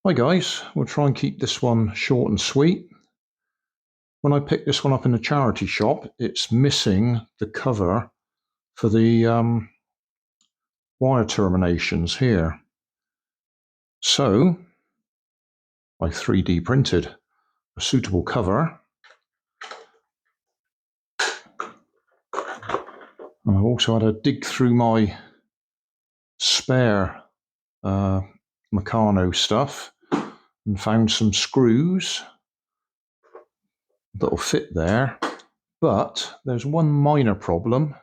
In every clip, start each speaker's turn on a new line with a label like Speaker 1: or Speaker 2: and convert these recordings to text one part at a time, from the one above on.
Speaker 1: Hi guys, we'll try and keep this one short and sweet. When I picked this one up in the charity shop, it's missing the cover for the wire terminations here. So I 3D printed a suitable cover. And I've also had to dig through my spare Meccano stuff and found some screws that'll fit there, but there's one minor problem.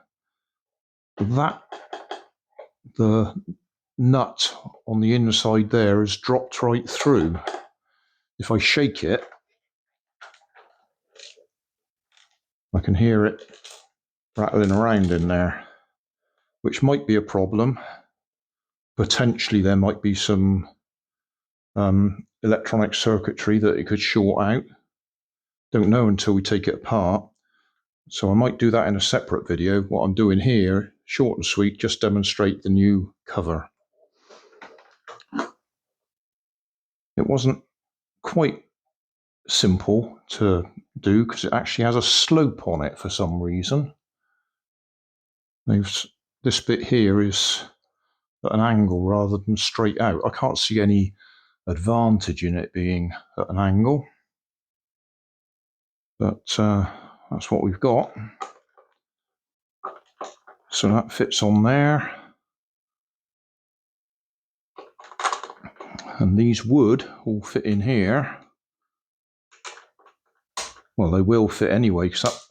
Speaker 1: That the nut on the inside there has dropped right through. If I shake it, I can hear it rattling around in there, which might be a problem. Potentially there might be some electronic circuitry that it could short out. Don't know until we take it apart. So I might do that in a separate video. What I'm doing here, short and sweet, just demonstrate the new cover. It wasn't quite simple to do because it actually has a slope on it for some reason. This bit here is at an angle rather than straight out. I can't see any advantage in it being at an angle, but that's what we've got. So that fits on there, and these would all fit in here. Well, they will fit anyway, because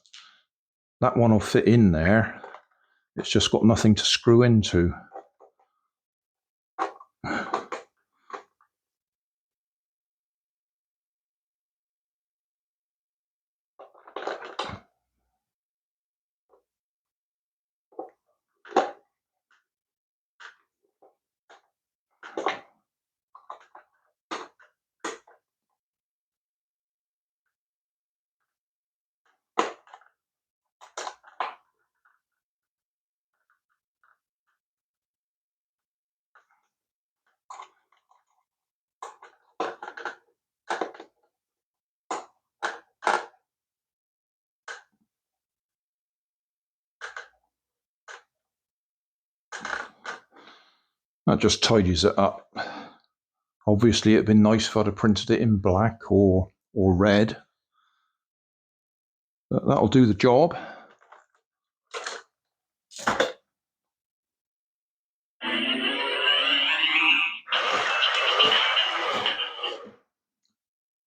Speaker 1: that one will fit in there. It's just got nothing to screw into. That just tidies it up. Obviously it'd been nice if I'd have printed it in black or red, but that'll do the job.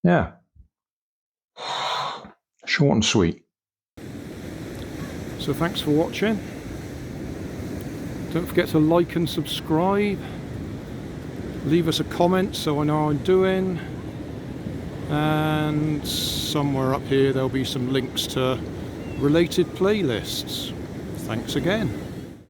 Speaker 1: Yeah, short and sweet. So thanks for watching. Don't forget to like and subscribe. Leave us a comment so I know how I'm doing. And somewhere up here there'll be some links to related playlists. Thanks again.